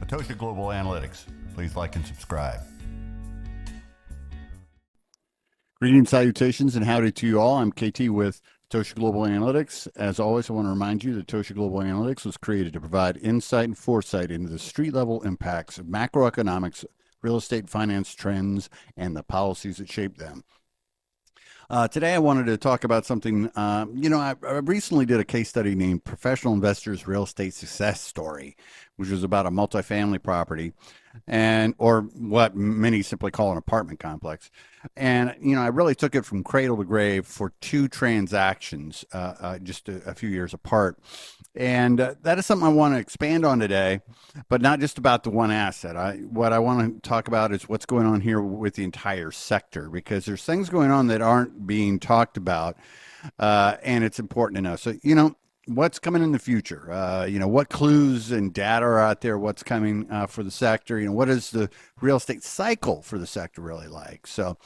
Tosha Global Analytics. Please like and subscribe. Greetings, salutations, and howdy to you all. I'm KT with Tosha Global Analytics. As always, I want to remind you that Tosha Global Analytics was created to provide insight and foresight into the street-level impacts of macroeconomics, real estate finance trends, and the policies that shape them. Today, I wanted to talk about something. I recently did a case study named Professional Investors Real Estate Success Story, which was about a multifamily property, or what many simply call an apartment complex. And, I really took it from cradle to grave for two transactions, just a few years apart. And that is something I want to expand on today, but not just about the one asset. What I want to talk about is what's going on here with the entire sector, because there's things going on that aren't being talked about, and it's important to know. So, what's coming in the future? What clues and data are out there? What's coming for the sector? What is the real estate cycle for the sector really like? So,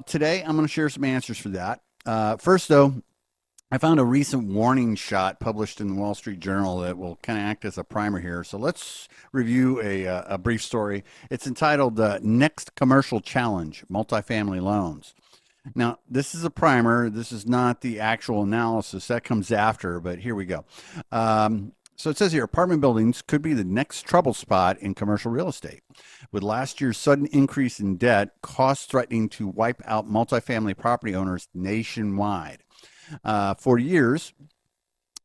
today I'm going to share some answers for that. First, though, I found a recent warning shot published in the Wall Street Journal that will kind of act as a primer here. So let's review a brief story. It's entitled Next Commercial Challenge, Multifamily Loans. Now, this is a primer. This is not the actual analysis. That comes after, but here we go. So it says here, apartment buildings could be the next trouble spot in commercial real estate. With last year's sudden increase in debt, costs threatening to wipe out multifamily property owners nationwide. For years,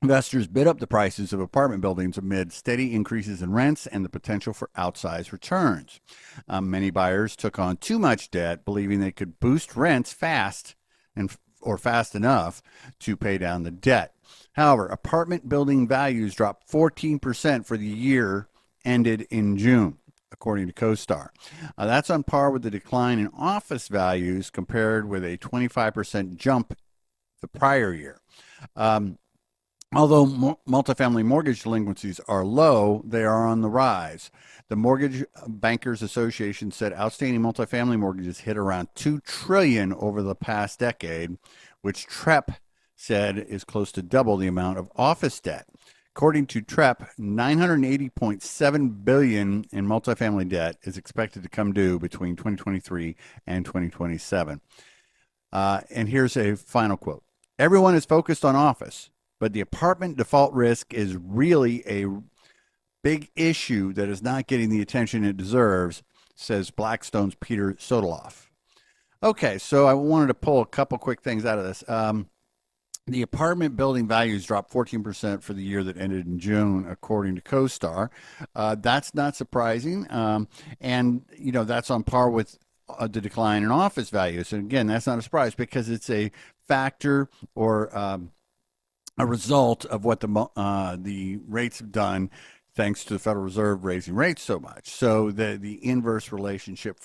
investors bid up the prices of apartment buildings amid steady increases in rents and the potential for outsized returns. Many buyers took on too much debt, believing they could boost rents fast enough to pay down the debt. However, apartment building values dropped 14% for the year ended in June, according to CoStar. That's on par with the decline in office values compared with a 25% jump the prior year. Although multifamily mortgage delinquencies are low, they are on the rise. The Mortgage Bankers Association said outstanding multifamily mortgages hit around $2 trillion over the past decade, which TREP said is close to double the amount of office debt. According to TREP, $980.7 billion in multifamily debt is expected to come due between 2023 and 2027. And here's a final quote. Everyone is focused on office, but the apartment default risk is really a big issue that is not getting the attention it deserves, says Blackstone's Peter Sotoloff. Okay, so I wanted to pull a couple quick things out of this. The apartment building values dropped 14% for the year that ended in June, according to CoStar. That's not surprising, and that's on par with the decline in office values. And again, that's not a surprise because it's a factor or a result of what the rates have done, thanks to the Federal Reserve raising rates so much. So the inverse relationship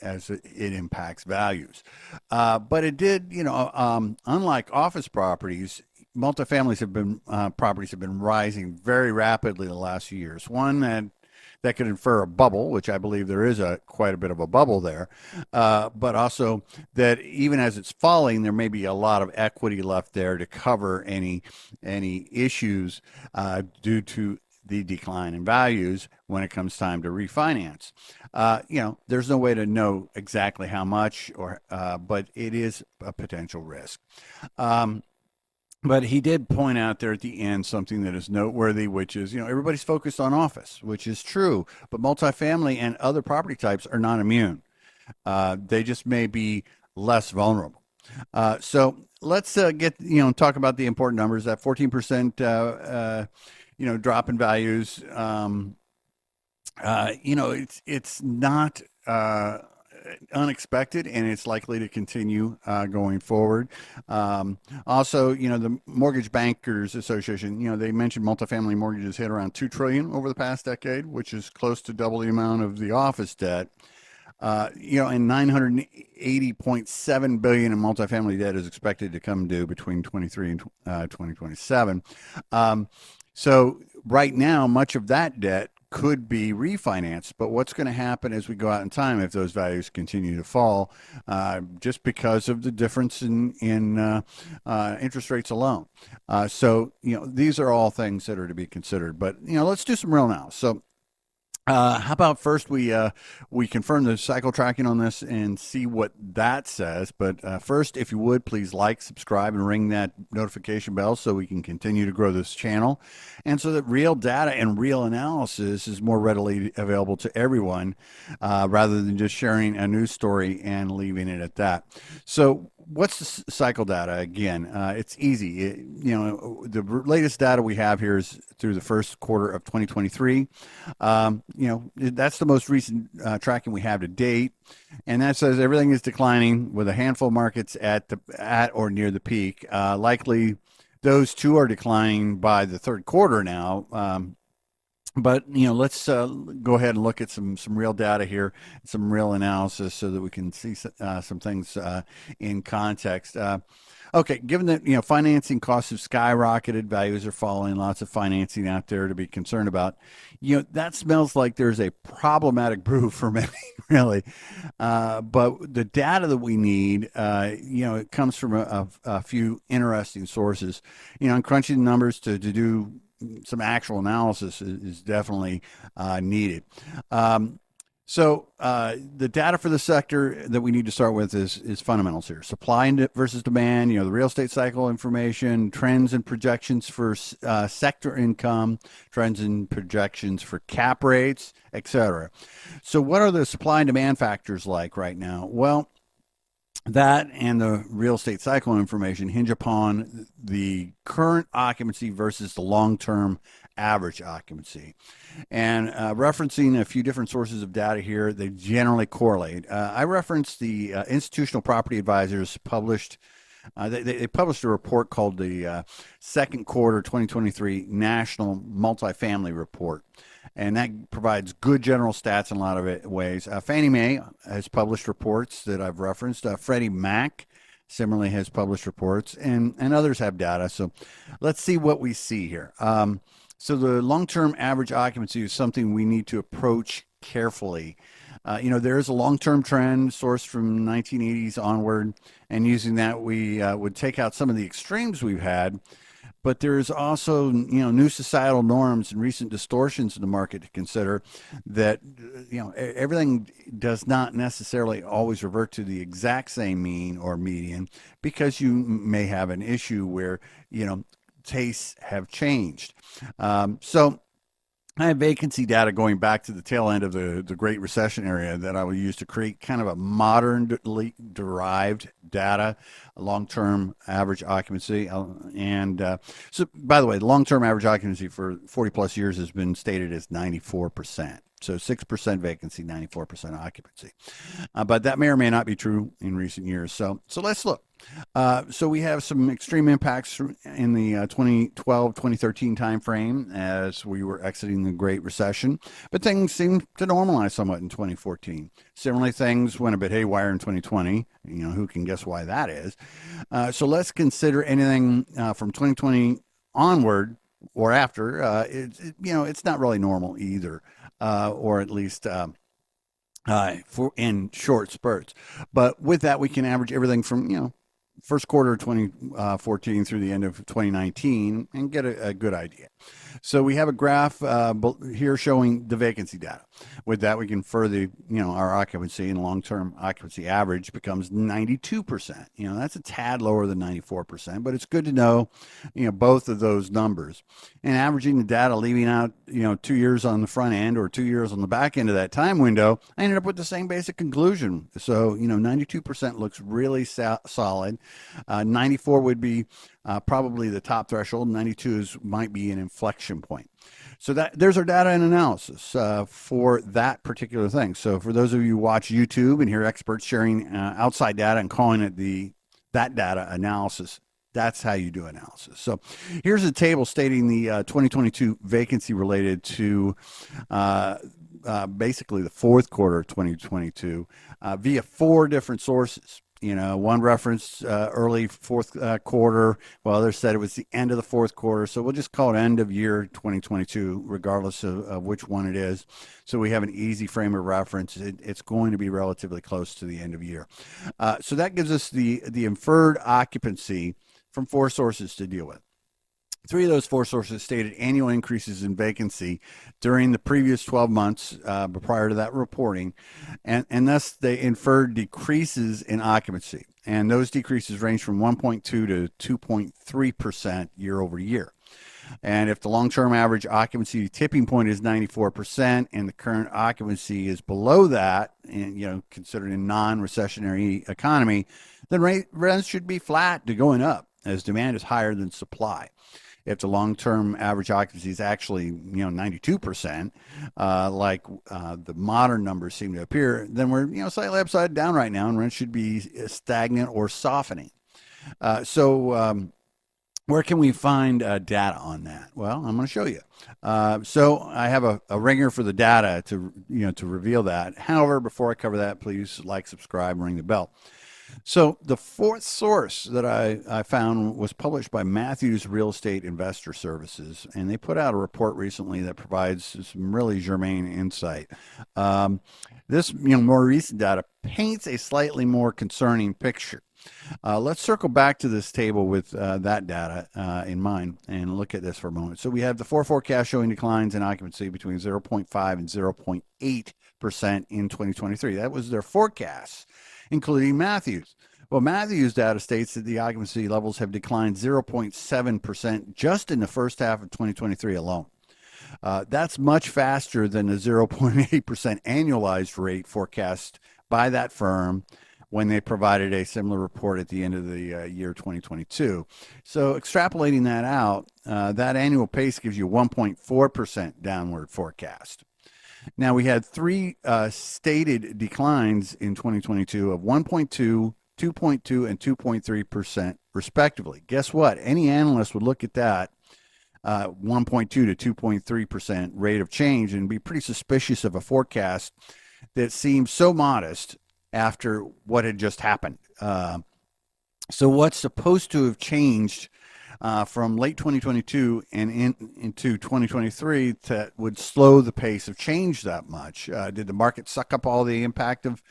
as it impacts values. But it did, unlike office properties, multifamily properties have been rising very rapidly the last few years. One that could infer a bubble, which I believe there is quite a bit of a bubble there, but also that even as it's falling, there may be a lot of equity left there to cover any issues due to the decline in values when it comes time to refinance. There's no way to know exactly how much, but it is a potential risk. But he did point out there at the end something that is noteworthy, which is, everybody's focused on office, which is true, but multifamily and other property types are not immune. They just may be less vulnerable. So let's talk about the important numbers. That 14%, drop in values. It's not unexpected, and it's likely to continue going forward. Also, the Mortgage Bankers Association, they mentioned multifamily mortgages hit around $2 trillion over the past decade, which is close to double the amount of the office debt. And $980.7 billion in multifamily debt is expected to come due between 23 and 2027. So right now, much of that debt could be refinanced, but what's going to happen as we go out in time if those values continue to fall, just because of the difference in interest rates alone? So these are all things that are to be considered. But let's do some real analysis. So How about first we confirm the cycle tracking on this and see what that says. But first, if you would, please like, subscribe, and ring that notification bell so we can continue to grow this channel, and so that real data and real analysis is more readily available to everyone, rather than just sharing a news story and leaving it at that. So what's the cycle data again? It's easy. The latest data we have here is through the first quarter of 2023. That's the most recent tracking we have to date, and that says everything is declining with a handful of markets at or near the peak. Likely, those two are declining by the third quarter now. But let's go ahead and look at some real data here, some real analysis, so that we can see some things in context. Okay, given that financing costs have skyrocketed, values are falling, lots of financing out there to be concerned about. That smells like there's a problematic brew for many, really. But the data that we need, it comes from a few interesting sources. And crunching the numbers to do some actual analysis is definitely needed. The data for the sector that we need to start with is fundamentals here. Supply versus demand, the real estate cycle information, trends and projections for sector income, trends and projections for cap rates, etc. So what are the supply and demand factors like right now? Well, that and the real estate cycle information hinge upon the current occupancy versus the long-term average occupancy. And referencing a few different sources of data here, they generally correlate. I referenced the Institutional Property Advisors published. They published a report called the Second Quarter 2023 National Multifamily Report, and that provides good general stats in a lot of ways. Fannie Mae has published reports that I've referenced. Freddie Mac similarly has published reports, and others have data. So let's see what we see here. So the long-term average occupancy is something we need to approach carefully. There is a long-term trend sourced from 1980s onward, and using that, we would take out some of the extremes we've had. But there is also, new societal norms and recent distortions in the market to consider. That, everything does not necessarily always revert to the exact same mean or median, because you may have an issue where, tastes have changed. So I have vacancy data going back to the tail end of the Great Recession area that I will use to create kind of a modernly derived data, long-term average occupancy. So, by the way, the long-term average occupancy for 40 plus years has been stated as 94%. So 6% vacancy, 94% occupancy. But that may or may not be true in recent years. So let's look. So we have some extreme impacts in the 2012, 2013 timeframe as we were exiting the Great Recession, but things seemed to normalize somewhat in 2014. Similarly, things went a bit haywire in 2020. Who can guess why that is? So let's consider anything from 2020 onward or after. It's not really normal either, or at least for in short spurts. But with that, we can average everything from first quarter of 2014 through the end of 2019 and get a good idea. So we have a graph here showing the vacancy data. With that, we can further, our occupancy and long-term occupancy average becomes 92%. That's a tad lower than 94%, but it's good to know, both of those numbers. And averaging the data, leaving out, 2 years on the front end or 2 years on the back end of that time window, I ended up with the same basic conclusion. So, 92% looks really solid. 94 would be probably the top threshold. 92 might be an inflection point. So there's our data and analysis for that particular thing. So for those of you who watch YouTube and hear experts sharing outside data and calling it that data analysis, that's how you do analysis. So here's a table stating the 2022 vacancy related to basically the fourth quarter of 2022 via 4 different sources. One referenced early fourth quarter, while others said it was the end of the fourth quarter. So we'll just call it end of year 2022, regardless of which one it is. So we have an easy frame of reference. It's going to be relatively close to the end of year. So that gives us the inferred occupancy from 4 sources to deal with. Three of those four sources stated annual increases in vacancy during the previous 12 months prior to that reporting, and thus they inferred decreases in occupancy. And those decreases range from 1.2 to 2.3% year over year. And if the long-term average occupancy tipping point is 94% and the current occupancy is below that, and considered a non-recessionary economy, then rents should be flat to going up as demand is higher than supply. If the long-term average occupancy is actually 92%, like the modern numbers seem to appear, then we're slightly upside down right now, and rents should be stagnant or softening. So where can we find data on that? Well, I'm going to show you. So I have a ringer for the data to reveal that. However, before I cover that, please like, subscribe, and ring the bell. So the fourth source that I found was published by Matthews Real Estate Investor Services, and they put out a report recently that provides some really germane insight. This more recent data paints a slightly more concerning picture. Let's circle back to this table with that data in mind and look at this for a moment. So we have the four forecasts showing declines in occupancy between 0.5 and 0.8% in 2023. That was their forecast, including Matthews. Well, Matthews data states that the occupancy levels have declined 0.7% just in the first half of 2023 alone. That's much faster than the 0.8% annualized rate forecast by that firm when they provided a similar report at the end of the year 2022. So extrapolating that out, that annual pace gives you 1.4% downward forecast. Now, we had three stated declines in 2022 of 1.2, 2.2, and 2.3% respectively. Guess what? Any analyst would look at that 1.2 to 2.3% rate of change and be pretty suspicious of a forecast that seems so modest after what had just happened. So what's supposed to have changed from late 2022 and into 2023 that would slow the pace of change that much? Did the market suck up all the impact of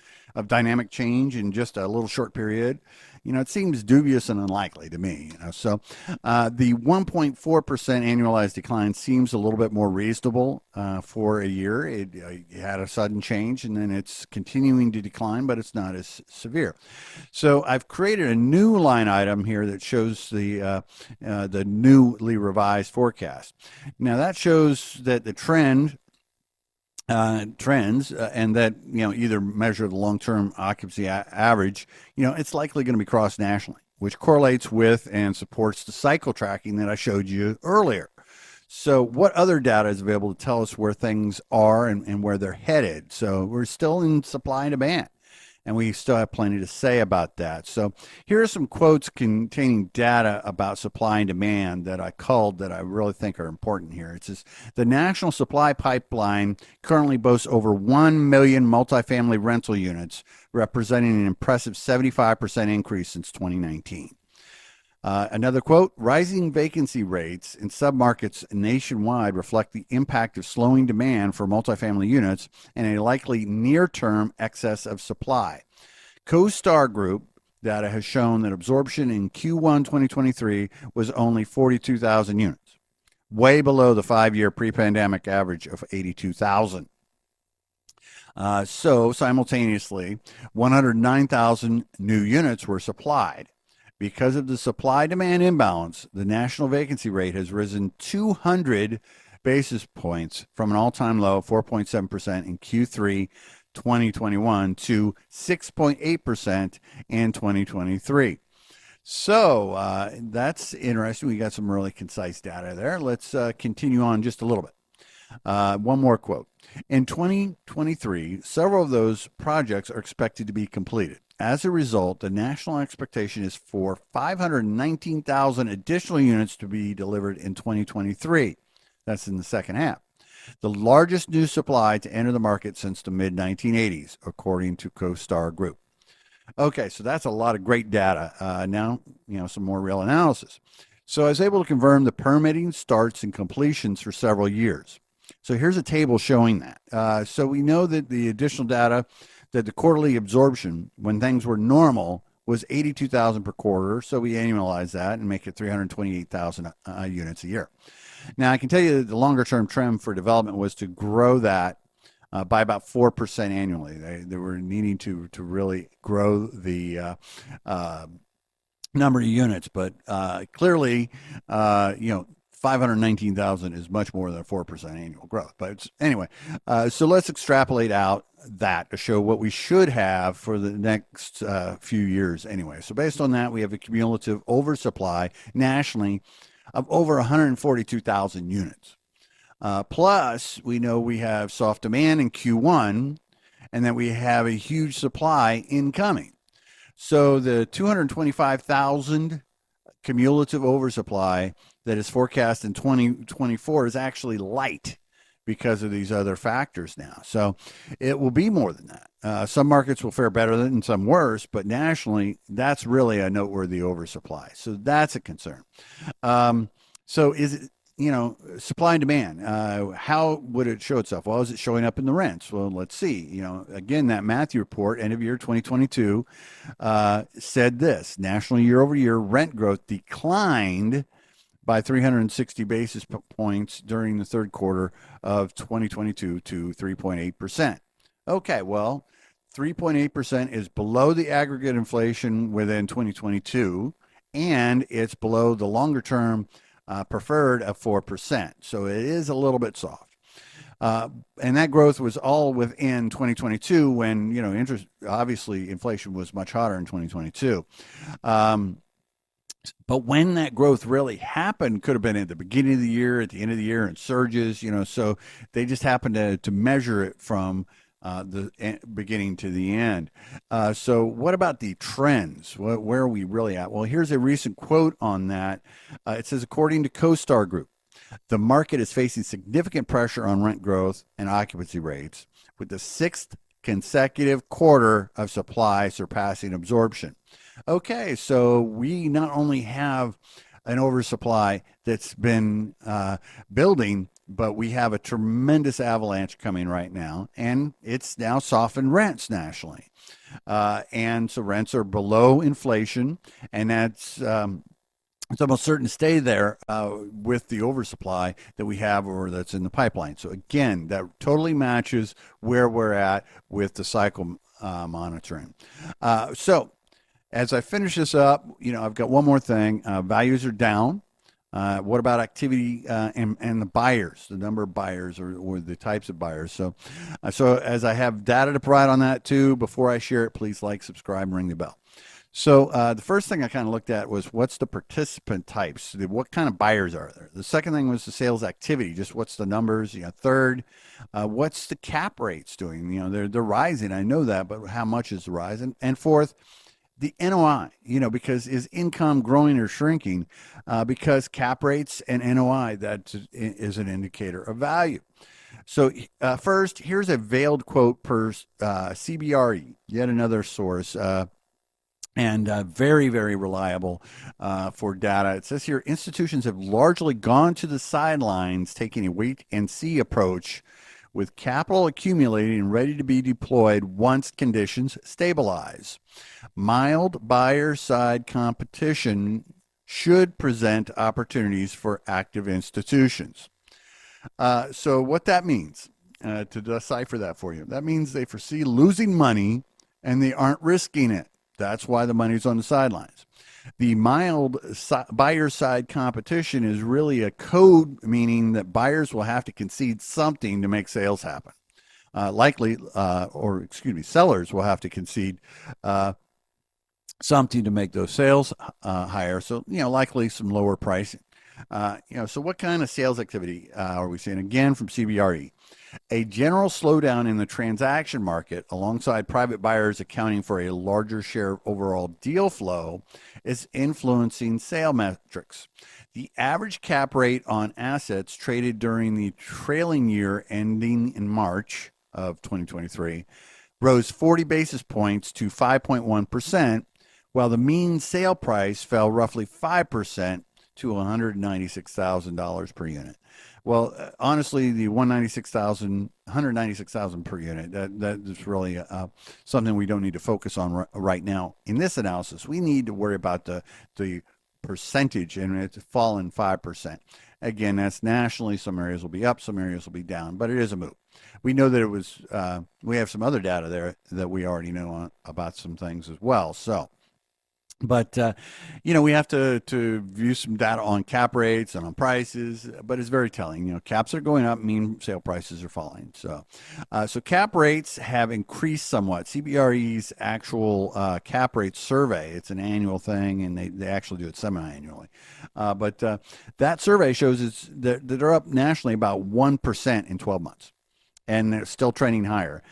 dynamic change in just a little short period? It seems dubious and unlikely to me. So the 1.4% annualized decline seems a little bit more reasonable for a year. It had a sudden change, and then it's continuing to decline, but it's not as severe. So I've created a new line item here that shows the newly revised forecast. Now that shows that the trends and that either measure the long-term occupancy average, it's likely going to be crossed nationally, which correlates with and supports the cycle tracking that I showed you earlier. So what other data is available to tell us where things are and where they're headed? So we're still in supply and demand, and we still have plenty to say about that. So here are some quotes containing data about supply and demand that I culled that I really think are important here. It says, the national supply pipeline currently boasts over 1 million multifamily rental units, representing an impressive 75% increase since 2019. Another quote, rising vacancy rates in submarkets nationwide reflect the impact of slowing demand for multifamily units and a likely near-term excess of supply. CoStar Group data has shown that absorption in Q1 2023 was only 42,000 units, way below the 5-year pre-pandemic average of 82,000. So simultaneously, 109,000 new units were supplied. Because of the supply-demand imbalance, the national vacancy rate has risen 200 basis points from an all-time low of 4.7% in Q3 2021 to 6.8% in 2023. So that's interesting. We got some really concise data there. Let's continue on just a little bit. One more quote. In 2023, several of those projects are expected to be completed. As a result, the national expectation is for 519,000 additional units to be delivered in 2023. That's in the second half. The largest new supply to enter the market since the mid-1980s, according to CoStar Group. Okay, so that's a lot of great data. Now, some more real analysis. So I was able to confirm the permitting, starts, and completions for several years. So here's a table showing that. So we know that the additional data that the quarterly absorption when things were normal was 82,000 per quarter. So we annualize that and make it 328,000 units a year. Now, I can tell you that the longer term trend for development was to grow that by about 4% annually. They were needing to really grow the number of units, but clearly, 519,000 is much more than a 4% annual growth. But anyway, so let's extrapolate out that to show what we should have for the next few years anyway. So based on that, we have a cumulative oversupply nationally of over 142,000 units. Plus, we know we have soft demand in Q1 and that we have a huge supply incoming. So the 225,000 cumulative oversupply that is forecast in 2024 is actually light because of these other factors now. So it will be more than that. Some markets will fare better than some worse, but nationally, that's really a noteworthy oversupply. So that's a concern. So is it, supply and demand, how would it show itself? Well, is it showing up in the rents? Well, let's see. Again, that Matthew report, end of year 2022, said this: national year-over-year rent growth declined by 360 basis points during the third quarter of 2022 to 3.8%. Okay, well, 3.8% is below the aggregate inflation within 2022, and it's below the longer-term preferred of 4%. So it is a little bit soft. And that growth was all within 2022 when, interest, obviously inflation was much hotter in 2022. But when that growth really happened could have been at the beginning of the year, at the end of the year, in surges, so they just happened to measure it from the beginning to the end. So what about the trends? Where are we really at? Well, here's a recent quote on that. It says, according to CoStar Group, the market is facing significant pressure on rent growth and occupancy rates, with the sixth consecutive quarter of supply surpassing absorption. Okay, so we not only have an oversupply that's been building, but we have a tremendous avalanche coming right now, and it's now softened rents nationally. And so rents are below inflation, and that's it's almost certain to stay there with the oversupply that we have or that's in the pipeline. So again, that totally matches where we're at with the cycle monitoring. So as I finish this up, I've got one more thing. Values are down. What about activity and the buyers, the number of buyers or the types of buyers? So as I have data to provide on that too, before I share it, please like, subscribe, and ring the bell. So the first thing I kind of looked at was what's the participant types? What kind of buyers are there? The second thing was the sales activity, just what's the numbers? Third, what's the cap rates doing? They're rising. I know that, but how much is the rise? And fourth, the NOI, because is income growing or shrinking? Because cap rates and NOI, that is an indicator of value. So first, here's a veiled quote per CBRE, yet another source, and very, very reliable for data. It says here, institutions have largely gone to the sidelines, taking a wait-and-see approach, with capital accumulating and ready to be deployed once conditions stabilize. Mild buyer side competition should present opportunities for active institutions. So what that means, to decipher that for you, that means they foresee losing money and they aren't risking it. That's why the money's on the sidelines. The mild buyer side competition is really a code, meaning that buyers will have to concede something to make sales happen. Sellers will have to concede something to make those sales higher. So, likely some lower pricing. So what kind of sales activity are we seeing? Again, from CBRE. A general slowdown in the transaction market, alongside private buyers accounting for a larger share of overall deal flow, is influencing sale metrics. The average cap rate on assets traded during the trailing year ending in March of 2023 rose 40 basis points to 5.1%, while the mean sale price fell roughly 5% to $196,000 per unit. Well, honestly, the 196,000 per unit, that is really something we don't need to focus on right now. In this analysis, we need to worry about the percentage, and it's fallen 5%. Again, that's nationally. Some areas will be up, some areas will be down, but it is a move. We know that it was, we have some other data there that we already know about some things as well. So, but we have to view some data on cap rates and on prices, but it's very telling. Caps are going up, mean sale prices are falling. So cap rates have increased somewhat. CBRE's actual cap rate survey, it's an annual thing, and they actually do it semi-annually. But that survey shows that they're up nationally about 1% in 12 months. And they're still trending higher.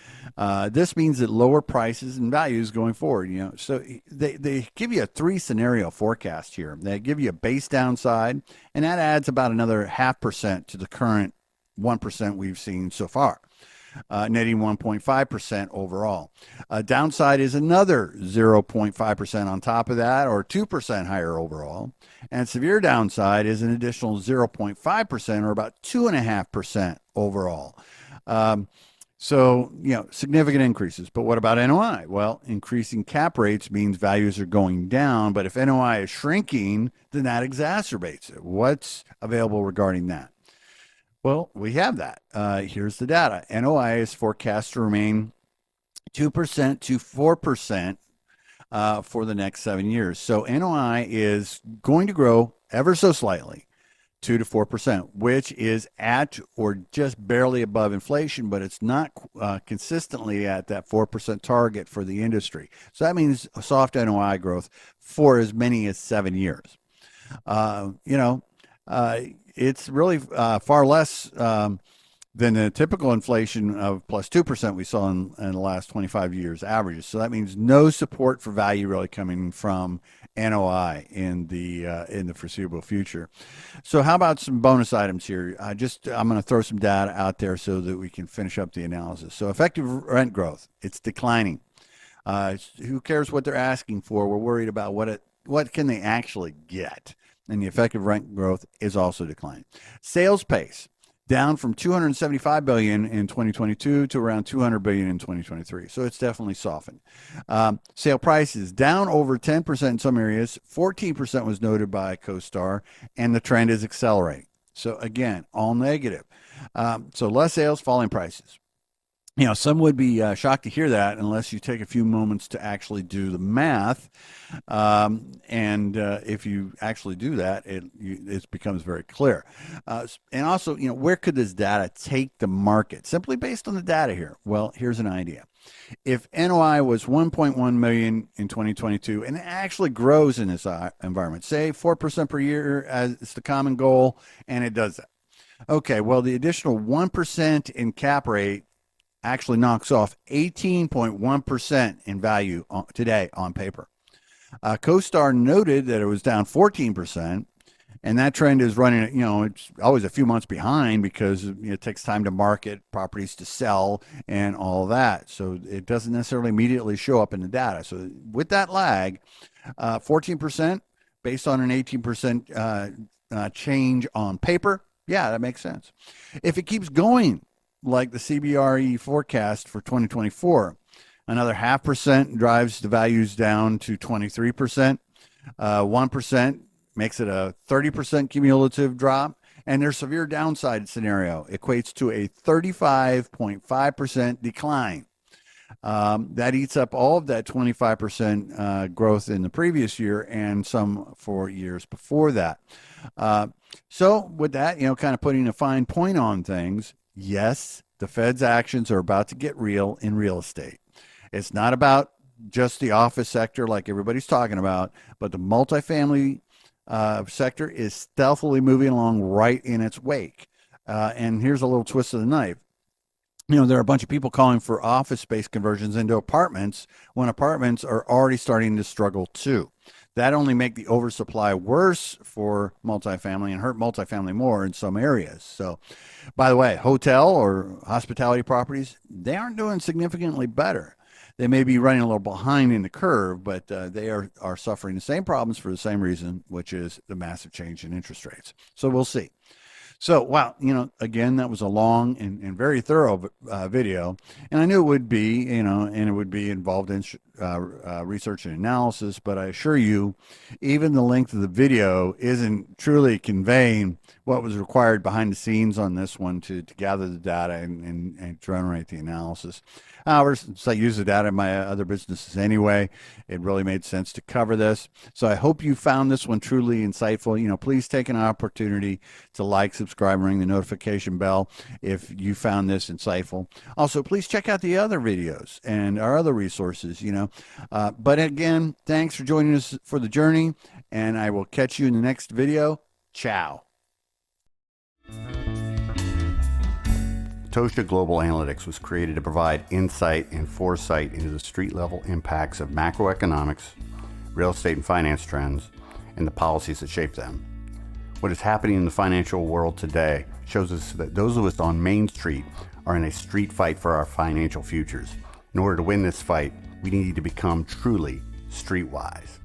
This means that lower prices and values going forward. So they give you a 3 scenario forecast here. They give you a base downside, and that adds about another 0.5% to the current 1% we've seen so far, netting 1.5% overall. Downside is another 0.5% on top of that, or 2% higher overall. And severe downside is an additional 0.5%, or about 2.5% overall. Significant increases. But what about NOI? Well, increasing cap rates means values are going down, but if NOI is shrinking, then that exacerbates it. What's available regarding that? Well, we have that. Here's the data. NOI is forecast to remain 2% to 4% for the next 7 years. So NOI is going to grow ever so slightly. 2 to 4%, which is at or just barely above inflation, but it's not consistently at that 4% target for the industry. So that means a soft NOI growth for as many as 7 years. It's really far less than the typical inflation of plus 2% we saw in the last 25 years averages. So that means no support for value really coming from NOI in the foreseeable future. So how about some bonus items here? I'm going to throw some data out there so that we can finish up the analysis. So effective rent growth, it's declining. Who cares what they're asking for? We're worried about what can they actually get. And the effective rent growth is also declining. Sales pace, down from 275 billion in 2022 to around 200 billion in 2023. So it's definitely softened. Sale prices down over 10% in some areas. 14% was noted by CoStar, and the trend is accelerating. So again, all negative. So less sales, falling prices. Some would be shocked to hear that unless you take a few moments to actually do the math. If you actually do that, it becomes very clear. And also, where could this data take the market? Simply based on the data here. Well, here's an idea. If NOI was 1.1 million in 2022, and it actually grows in this environment, say 4% per year as the common goal, and it does that. Okay, well, the additional 1% in cap rate actually knocks off 18.1% in value today on paper. CoStar noted that it was down 14%, and that trend is running, it's always a few months behind because it takes time to market properties to sell and all that. So it doesn't necessarily immediately show up in the data. So with that lag, 14% based on an 18% change on paper, yeah, that makes sense. If it keeps going like the CBRE forecast for 2024, another 0.5% drives the values down to 23%. 1% makes it a 30% cumulative drop. And their severe downside scenario equates to a 35.5% decline. That eats up all of that 25% growth in the previous year and some for years before that. So with that, kind of putting a fine point on things, yes, the Fed's actions are about to get real in real estate. It's not about just the office sector like everybody's talking about, but the multifamily sector is stealthily moving along right in its wake. And here's a little twist of the knife. There are a bunch of people calling for office space conversions into apartments when apartments are already starting to struggle too. That only make the oversupply worse for multifamily and hurt multifamily more in some areas. So, by the way, hotel or hospitality properties, they aren't doing significantly better. They may be running a little behind in the curve, but they are suffering the same problems for the same reason, which is the massive change in interest rates. So we'll see. So, wow, again, that was a long and very thorough video. And I knew it would be, and it would be involved in research and analysis. But I assure you, even the length of the video isn't truly conveying what was required behind the scenes on this one to gather the data and generate the analysis. However, since I use the data in my other businesses anyway, it really made sense to cover this. So I hope you found this one truly insightful. Please take an opportunity to like, subscribe, and ring the notification bell if you found this insightful. Also, please check out the other videos and our other resources, But again, thanks for joining us for the journey, and I will catch you in the next video. Ciao. Tosha Global Analytics was created to provide insight and foresight into the street-level impacts of macroeconomics, real estate and finance trends, and the policies that shape them. What is happening in the financial world today shows us that those of us on Main Street are in a street fight for our financial futures. In order to win this fight, we need to become truly streetwise.